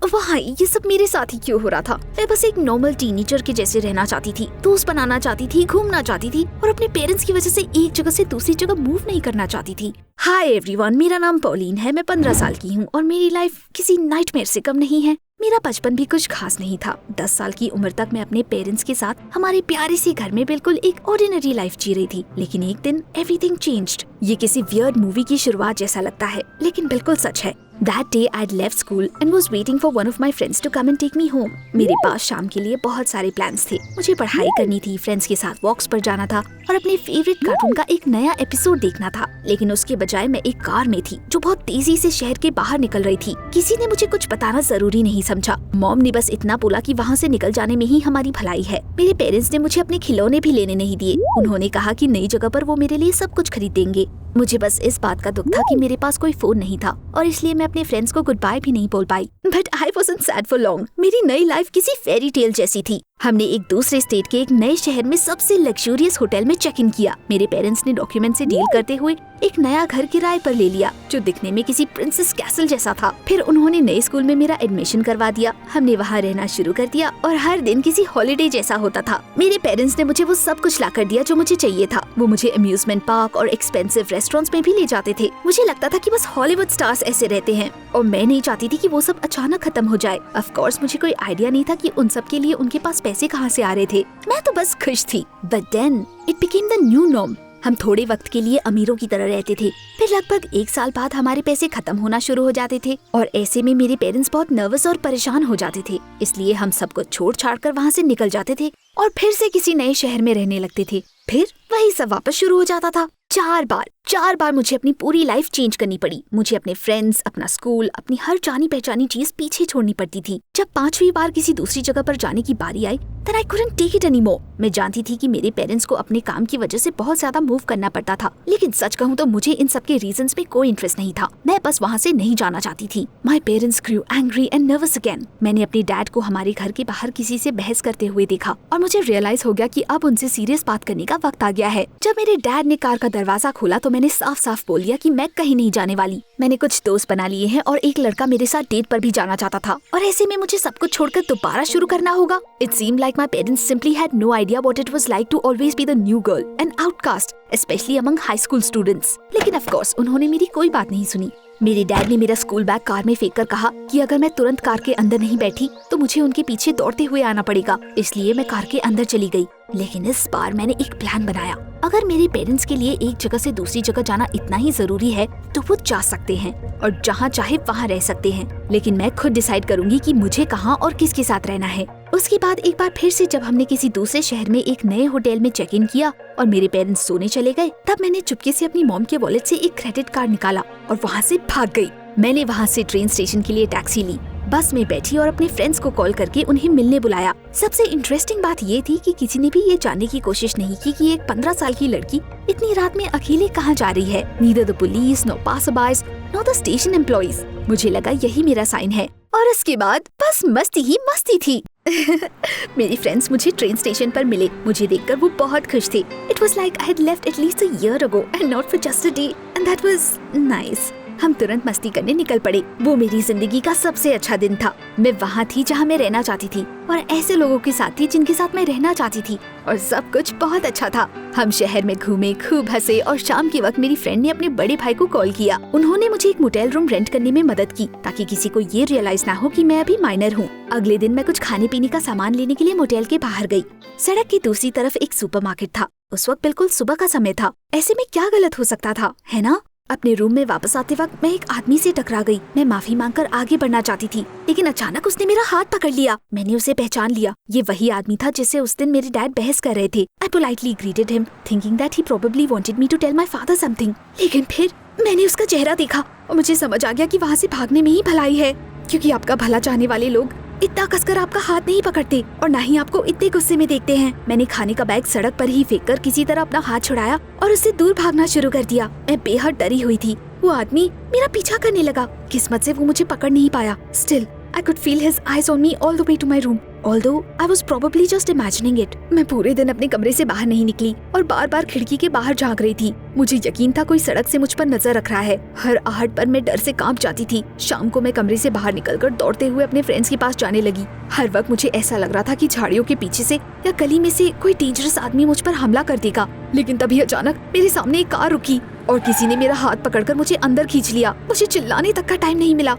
वहाँ ये सब मेरे साथ ही क्यों हो रहा था? मैं बस एक नॉर्मल टीनेजर के जैसे रहना चाहती थी, दोस्त बनाना चाहती थी, घूमना चाहती थी और अपने पेरेंट्स की वजह से एक जगह से दूसरी जगह मूव नहीं करना चाहती थी। हाय एवरीवन, मेरा नाम पॉलिन है। मैं 15 साल की हूँ और मेरी लाइफ किसी नाइटमेयर से कम नहीं है। मेरा बचपन भी कुछ खास नहीं था। 10 साल की उम्र तक मैं अपने पेरेंट्स के साथ हमारे प्यारे से घर में बिल्कुल एक ऑर्डिनरी लाइफ जी रही थी। लेकिन एक दिन एवरीथिंग चेंज्ड। ये किसी वियर्ड मूवी की शुरुआत जैसा लगता है, लेकिन बिल्कुल सच है। That day I'd left school and was waiting for one of my friends to come and take me home. मेरे पास शाम के लिए बहुत सारे प्लान्स थे। मुझे पढ़ाई करनी थी, फ्रेंड्स के साथ वॉक्स पर जाना था और अपने फेवरेट कार्टून का एक नया एपिसोड देखना था। लेकिन उसके बजाय मैं एक कार में थी जो बहुत तेजी से शहर के बाहर निकल रही थी। किसी ने मुझे कुछ बताना जरूरी नहीं समझा। मॉम ने बस इतना बोला कि वहाँ से निकल जाने में ही हमारी भलाई है। मेरे पेरेंट्स ने मुझे अपने खिलौने भी लेने नहीं दिए। उन्होंने कहा कि नई जगह पर वो मेरे लिए सब कुछ खरीद देंगे। मुझे बस इस बात का दुख था कि मेरे पास कोई फोन नहीं था और इसलिए मैं अपने फ्रेंड्स को गुड बाय भी नहीं बोल पाई। But I wasn't sad for long. मेरी नई लाइफ किसी फेरी टेल जैसी थी। हमने एक दूसरे स्टेट के एक नए शहर में सबसे लग्जूरियस होटल में चेक इन किया। मेरे पेरेंट्स ने डॉक्यूमेंट से डील करते हुए एक नया घर किराए पर ले लिया जो दिखने में किसी प्रिंसेस कैसल जैसा था। फिर उन्होंने नए स्कूल में मेरा एडमिशन करवा दिया। हमने वहाँ रहना शुरू कर दिया और हर दिन किसी हॉलिडे जैसा होता था। मेरे पेरेंट्स ने मुझे वो सब कुछ ला कर दिया जो मुझे चाहिए था। वो मुझे अम्यूजमेंट पार्क और एक्सपेंसिव रेस्टोरेंट्स में भी ले जाते थे। मुझे लगता था कि बस हॉलीवुड स्टार्स ऐसे रहते हैं और मैं नहीं चाहती थी कि वो सब अचानक खत्म हो जाए। ऑफ कोर्स मुझे कोई आइडिया नहीं था कि उन सब के लिए उनके पास पैसे कहाँ से आ रहे थे। मैं तो बस खुश थी। But then it became the new norm. हम थोड़े वक्त के लिए अमीरों की तरह रहते थे। फिर लगभग 1 साल बाद हमारे पैसे खत्म होना शुरू हो जाते थे और ऐसे में मेरे पेरेंट्स बहुत नर्वस और परेशान हो जाते थे। इसलिए हम सबको छोड़ छाड़ कर वहाँ से निकल जाते थे और फिर से किसी नए शहर में रहने लगते थे। फिर वही सब वापस शुरू हो जाता था। 4 बार मुझे अपनी पूरी लाइफ चेंज करनी पड़ी। मुझे अपने फ्रेंड्स, अपना स्कूल, अपनी हर जानी पहचानी चीज पीछे छोड़नी पड़ती थी। जब 5वीं बार किसी दूसरी जगह पर जाने की बारी आई, then I couldn't take it anymore। मैं जानती थी कि मेरे पेरेंट्स को अपने काम की वजह से बहुत ज्यादा मूव करना पड़ता था, लेकिन सच कहूँ तो मुझे इन सब के रीजंस में कोई इंटरेस्ट नहीं था। मैं बस वहाँ से नहीं जाना चाहती थी। My parents grew angry and nervous again। मैंने अपने डैड को हमारे घर के बाहर किसी से बहस करते हुए देखा और मुझे रियलाइज हो गया कि अब उनसे सीरियस बात करने का वक्त आ गया है। जब मेरे डैड ने कार का दरवाजा खोला तो मैंने साफ साफ बोल दिया कि मैं कहीं नहीं जाने वाली। मैंने कुछ दोस्त बना लिए हैं और एक लड़का मेरे साथ डेट पर भी जाना चाहता था और ऐसे में मुझे सब कुछ छोड़कर दोबारा शुरू करना होगा। It seemed like my parents simply had no idea what it was like to always be the new girl, an outcast, especially among high school students। लेकिन of course उन्होंने मेरी कोई बात नहीं सुनी। मेरे डैड ने मेरा स्कूल बैग कार में फेंक कर कहा कि अगर मैं तुरंत कार के अंदर नहीं बैठी तो मुझे उनके पीछे दौड़ते हुए आना पड़ेगा। इसलिए मैं कार के अंदर चली गई। लेकिन इस बार मैंने एक प्लान बनाया। अगर मेरे पेरेंट्स के लिए एक जगह से दूसरी जगह जाना इतना ही जरूरी है तो वो जा सकते हैं और जहाँ चाहे वहाँ रह सकते हैं, लेकिन मैं खुद डिसाइड करूंगी कि मुझे कहाँ और किसके साथ रहना है। उसके बाद एक बार फिर से जब हमने किसी दूसरे शहर में एक नए होटल में चेक इन किया और मेरे पेरेंट्स सोने चले गए, तब मैंने चुपके से अपनी मॉम के वॉलेट से एक क्रेडिट कार्ड निकाला और वहाँ से भाग गई। मैंने वहाँ से ट्रेन स्टेशन के लिए टैक्सी ली, बस में बैठी और अपने फ्रेंड्स को कॉल करके उन्हें मिलने बुलाया। सबसे इंटरेस्टिंग बात ये थी कि किसी ने भी ये जानने की कोशिश नहीं की कि एक 15 साल की लड़की इतनी रात में अकेले कहाँ जा रही है। Neither the police, no passerbys, nor the station employees। मुझे लगा यही मेरा साइन है और उसके बाद बस मस्ती ही मस्ती थी। मेरे फ्रेंड्स मुझे ट्रेन स्टेशन पर मिले। मुझे देखकर वो बहुत खुश थे। It was like I had left at least a year ago and not for just a day, and that was nice। हम तुरंत मस्ती करने निकल पड़े। वो मेरी जिंदगी का सबसे अच्छा दिन था। मैं वहाँ थी जहाँ मैं रहना चाहती थी और ऐसे लोगों के साथ थी जिनके साथ मैं रहना चाहती थी और सब कुछ बहुत अच्छा था। हम शहर में घूमे, खूब हंसे और शाम के वक्त मेरी फ्रेंड ने अपने बड़े भाई को कॉल किया। उन्होंने मुझे एक मोटेल रूम रेंट करने में मदद की ताकि किसी को ये रियलाइज ना हो कि मैं अभी माइनर हूँ। अगले दिन मैं कुछ खाने पीने का सामान लेने के लिए मोटेल के बाहर गई। सड़क की दूसरी तरफ एक सुपरमार्केट था। उस वक्त बिल्कुल सुबह का समय था। ऐसे में क्या गलत हो सकता था, है ना? अपने रूम में वापस आते वक्त मैं एक आदमी से टकरा गई। मैं माफी मांगकर आगे बढ़ना चाहती थी, लेकिन अचानक उसने मेरा हाथ पकड़ लिया। मैंने उसे पहचान लिया। ये वही आदमी था जिससे उस दिन मेरे डैड बहस कर रहे थे। I politely greeted him, thinking that he probably wanted me to tell my father something। लेकिन फिर मैंने उसका चेहरा देखा और मुझे समझ आ गया कि वहाँ से भागने में ही भलाई है, क्योंकि आपका भला चाहने वाले लोग इतना कसकर आपका हाथ नहीं पकड़ते और ना ही आपको इतने गुस्से में देखते हैं। मैंने खाने का बैग सड़क पर ही फेंककर किसी तरह अपना हाथ छुड़ाया और उससे दूर भागना शुरू कर दिया। मैं बेहद डरी हुई थी। वो आदमी मेरा पीछा करने लगा। किस्मत से वो मुझे पकड़ नहीं पाया। Still I could feel his eyes on me all the way to my room। although I was probably just imagining it, मैं पूरे दिन अपने कमरे से बाहर नहीं निकली और बार बार खिड़की के बाहर झांक रही थी। मुझे यकीन था कोई सड़क से मुझ पर नजर रख रहा है। हर आहट पर मैं डर से कांप जाती थी। शाम को मैं कमरे से बाहर निकलकर दौड़ते हुए अपने फ्रेंड्स के पास जाने लगी। हर वक्त मुझे ऐसा लग रहा था कि झाड़ियों के पीछे से या गली में से कोई डेंजरस आदमी मुझ पर हमला कर देगा। लेकिन तभी अचानक मेरे सामने एक कार रुकी और किसी ने मेरा हाथ पकड़कर मुझे अंदर खींच लिया। मुझे चिल्लाने तक का टाइम नहीं मिला।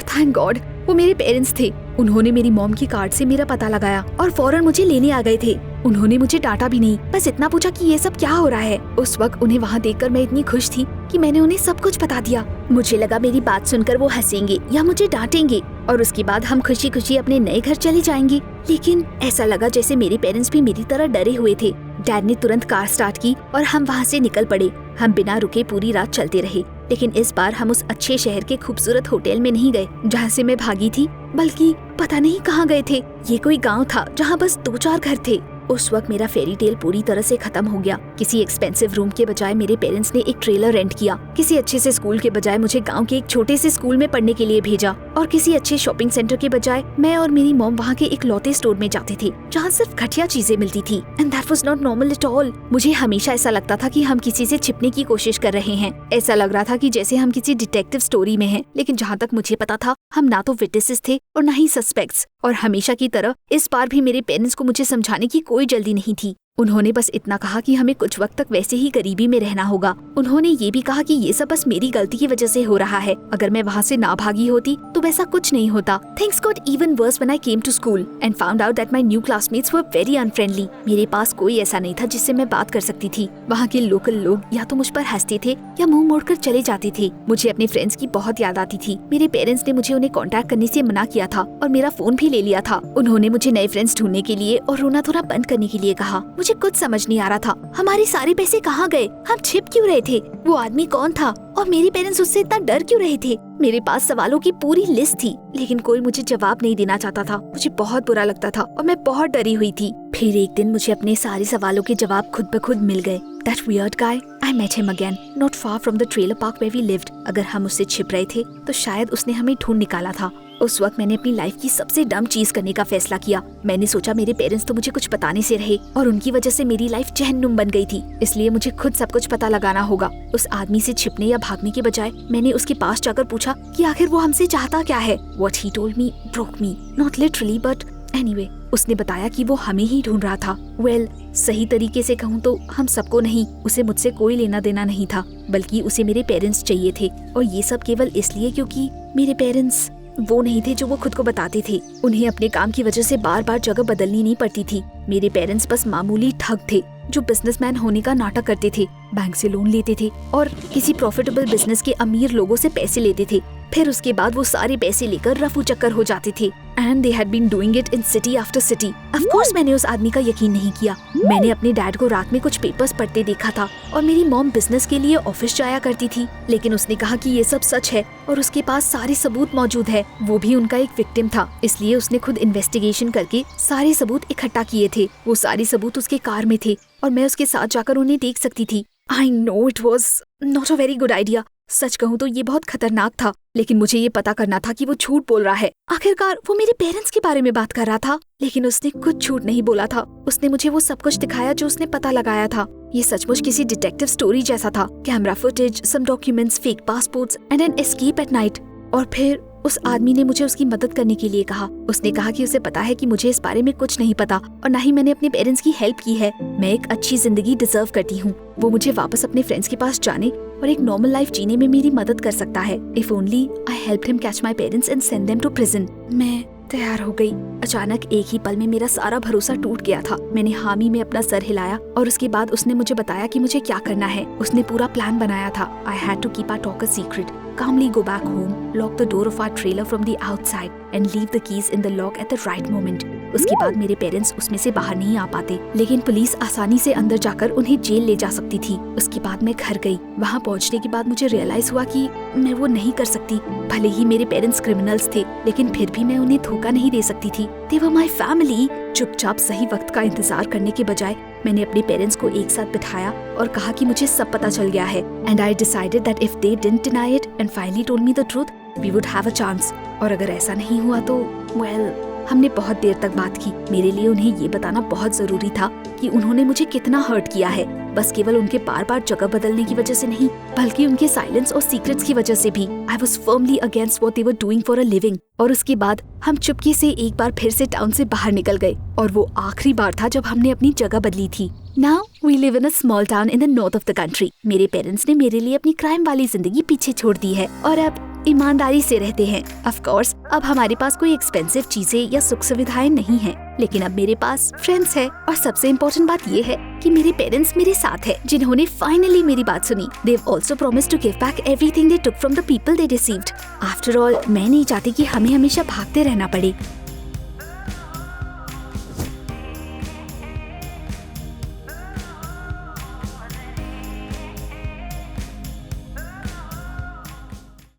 थैंक गॉड वो मेरे पेरेंट्स थे। उन्होंने मेरी मॉम की कार्ड से मेरा पता लगाया और फौरन मुझे लेने आ गए थे। उन्होंने मुझे डांटा भी नहीं, बस इतना पूछा कि ये सब क्या हो रहा है। उस वक्त उन्हें वहाँ देखकर मैं इतनी खुश थी कि मैंने उन्हें सब कुछ बता दिया। मुझे लगा मेरी बात सुनकर वो हंसेंगे या मुझे डांटेंगे और उसके बाद हम खुशी खुशी अपने नए घर चले जाएंगे। लेकिन ऐसा लगा जैसे मेरे पेरेंट्स भी मेरी तरह डरे हुए थे। डैड ने तुरंत कार स्टार्ट की और हम वहाँ से निकल पड़े। हम बिना रुके पूरी रात चलते रहे, लेकिन इस बार हम उस अच्छे शहर के खूबसूरत होटल में नहीं गए जहाँ से मैं भागी थी, बल्कि पता नहीं कहाँ गए थे। ये कोई गांव था जहाँ बस 2-4 घर थे। उस वक्त मेरा फेरी टेल पूरी तरह से खत्म हो गया। किसी एक्सपेंसिव रूम के बजाय मेरे पेरेंट्स ने एक ट्रेलर रेंट किया। किसी अच्छे से स्कूल के बजाय मुझे गांव के एक छोटे से स्कूल में पढ़ने के लिए भेजा और किसी अच्छे शॉपिंग सेंटर के बजाय मैं और मेरी मॉम वहाँ के एक लौते स्टोर में जाते थे जहाँ सिर्फ घटिया चीजें मिलती थी। And that was not normal at all. मुझे हमेशा ऐसा लगता था कि हम किसी से छिपने की कोशिश कर रहे हैं। ऐसा लग रहा था कि जैसे हम किसी डिटेक्टिव स्टोरी में हैं। लेकिन जहाँ तक मुझे पता था हम ना तो विटनेसेस थे और न ही सस्पेक्ट्स। और हमेशा की तरह इस बार भी मेरे पेरेंट्स को मुझे समझाने की कोई जल्दी नहीं थी। उन्होंने बस इतना कहा कि हमें कुछ वक्त तक वैसे ही गरीबी में रहना होगा। उन्होंने ये भी कहा कि ये सब बस मेरी गलती की वजह से हो रहा है। अगर मैं वहाँ से ना भागी होती तो वैसा कुछ नहीं होता। Things got even worse when I came to school and found out that my new classmates were very unfriendly. मेरे पास कोई ऐसा नहीं था जिससे मैं बात कर सकती थी। वहाँ के लोकल लोग या तो मुझ पर हंसते थे या मुंह मोड़कर चले जाते थे। मुझे अपने फ्रेंड्स की बहुत याद आती थी। मेरे पेरेंट्स ने मुझे उन्हें कॉन्टैक्ट करने से मना किया था और मेरा फोन भी ले लिया था। उन्होंने मुझे नए फ्रेंड्स ढूंढने के लिए और रोना धोना बंद करने के लिए कहा। मुझे कुछ समझ नहीं आ रहा था। हमारे सारे पैसे कहाँ गए? हम छिप क्यों रहे थे? वो आदमी कौन था? और मेरे पेरेंट्स उससे इतना डर क्यों रहे थे? मेरे पास सवालों की पूरी लिस्ट थी, लेकिन कोई मुझे जवाब नहीं देना चाहता था। मुझे बहुत बुरा लगता था और मैं बहुत डरी हुई थी। फिर एक दिन मुझे अपने सारे सवालों के जवाब खुद ब खुद मिल गए। That weird guy, I met him again, not far from the trailer park where we lived. अगर हम उससे छिप रहे थे तो शायद उसने हमें ढूंढ निकाला था। उस वक्त मैंने अपनी लाइफ की सबसे डम चीज करने का फैसला किया। मैंने सोचा मेरे पेरेंट्स तो मुझे कुछ बताने से रहे और उनकी वजह से मेरी लाइफ जहन्नुम बन गई थी, इसलिए मुझे खुद सब कुछ पता लगाना होगा। उस आदमी से छिपने या भागने के बजाय मैंने उसके पास जाकर पूछा कि आखिर वो हमसे चाहता क्या है। What he told me broke me, not literally but anyway. उसने बताया कि वो हमें ही ढूंढ रहा था। Well, सही तरीके से कहूँ तो हम सबको नहीं। उसे मुझसे कोई लेना देना नहीं था, बल्कि उसे मेरे पेरेंट्स चाहिए थे। और ये सब केवल इसलिए क्योंकि मेरे पेरेंट्स वो नहीं थे जो वो खुद को बताते थे। उन्हें अपने काम की वजह से बार बार जगह बदलनी नहीं पड़ती थी। मेरे पेरेंट्स बस मामूली ठग थे जो बिजनेसमैन होने का नाटक करते थे, बैंक से लोन लेते थे और किसी प्रॉफिटेबल बिजनेस के अमीर लोगों से पैसे लेते थे। फिर उसके बाद वो सारे पैसे लेकर रफू चक्कर हो जाते थे। And they had been doing it in city after city. Of course मैंने उस आदमी का यकीन नहीं किया। मैंने अपने डैड को रात में कुछ पेपर्स पढ़ते देखा था और मेरी मॉम बिजनेस के लिए ऑफिस जाया करती थी, लेकिन उसने कहा कि ये सब सच है और उसके पास सारे सबूत मौजूद है। वो भी उनका एक विक्टिम था, इसलिए उसने खुद इन्वेस्टिगेशन करके सारे सबूत इकट्ठा किए थे। वो सारे सबूत उसके कार में थे और मैं उसके साथ जाकर उन्हें देख सकती थी। I know it was not a very good idea. सच कहूँ तो ये बहुत खतरनाक था, लेकिन मुझे ये पता करना था कि वो झूठ बोल रहा है। आखिरकार वो मेरे पेरेंट्स के बारे में बात कर रहा था, लेकिन उसने कुछ झूठ नहीं बोला था। उसने मुझे वो सब कुछ दिखाया जो उसने पता लगाया था। ये सचमुच किसी डिटेक्टिव स्टोरी जैसा था। Camera footage, some documents, fake passports and an escape at night. और फिर उस आदमी ने मुझे उसकी मदद करने के लिए कहा। उसने कहा कि उसे पता है कि मुझे इस बारे में कुछ नहीं पता और ना ही मैंने अपने पेरेंट्स की हेल्प की है। मैं एक अच्छी जिंदगी डिजर्व करती हूँ। वो मुझे वापस अपने फ्रेंड्स के पास जाने और एक नॉर्मल लाइफ जीने में मेरी मदद कर सकता है। If only I helped him catch my parents and send them to prison. मैं तैयार हो गई। अचानक एक ही पल में मेरा सारा भरोसा टूट गया था। मैंने हामी में अपना सर हिलाया और उसके बाद उसने मुझे बताया कि मुझे क्या करना है। उसने पूरा प्लान बनाया था। I had to keep our talk a secret. Calmly go back home, lock the door of our trailer from the outside and leave the keys in the lock at the right moment. उसके बाद मेरे parents उसमें से बाहर नहीं आ पाते, लेकिन police आसानी से अंदर जाकर उन्हें जेल ले जा सकती थी। उसके बाद मैं घर गई। वहाँ पहुँचने के बाद मुझे रियलाइज हुआ कि मैं वो नहीं कर सकती। भले ही मेरे पेरेंट्स क्रिमिनल्स थे, लेकिन फिर भी मैं उन्हें धोखा नहीं दे सकती थी। They were my family. चुपचाप सही वक्त का इंतजार करने के बजाय मैंने अपने पेरेंट्स को एक साथ बिठाया और कहा कि मुझे सब पता चल गया है। And I decided that if they didn't deny it and finally told me the truth, we would have a chance. और अगर ऐसा नहीं हुआ तो well, हमने बहुत देर तक बात की। मेरे लिए उन्हें ये बताना बहुत जरूरी था कि उन्होंने मुझे कितना हर्ट किया है, बस केवल उनके बार बार जगह बदलने की वजह से नहीं, बल्कि उनके साइलेंस और सीक्रेट्स की वजह से भी। I was firmly against what they were doing for a living. और उसके बाद हम चुपके से एक बार फिर से टाउन से बाहर निकल गए, और वो आखिरी बार था जब हमने अपनी जगह बदली थी। Now we live in a small town in the north of the country. मेरे पेरेंट्स ने मेरे लिए अपनी क्राइम वाली जिंदगी पीछे छोड़ दी है और अब ईमानदारी से रहते हैं। Of course, अब हमारे पास कोई एक्सपेंसिव चीजें या सुख सुविधाएं नहीं हैं, लेकिन अब मेरे पास फ्रेंड्स है। और सबसे इम्पोर्टेंट बात ये है कि मेरे पेरेंट्स मेरे साथ है, जिन्होंने फाइनली मेरी बात सुनी। They've also promised to give back everything they took from the people they deceived. After all, मैं नहीं चाहती कि हमें हमेशा भागते रहना पड़े।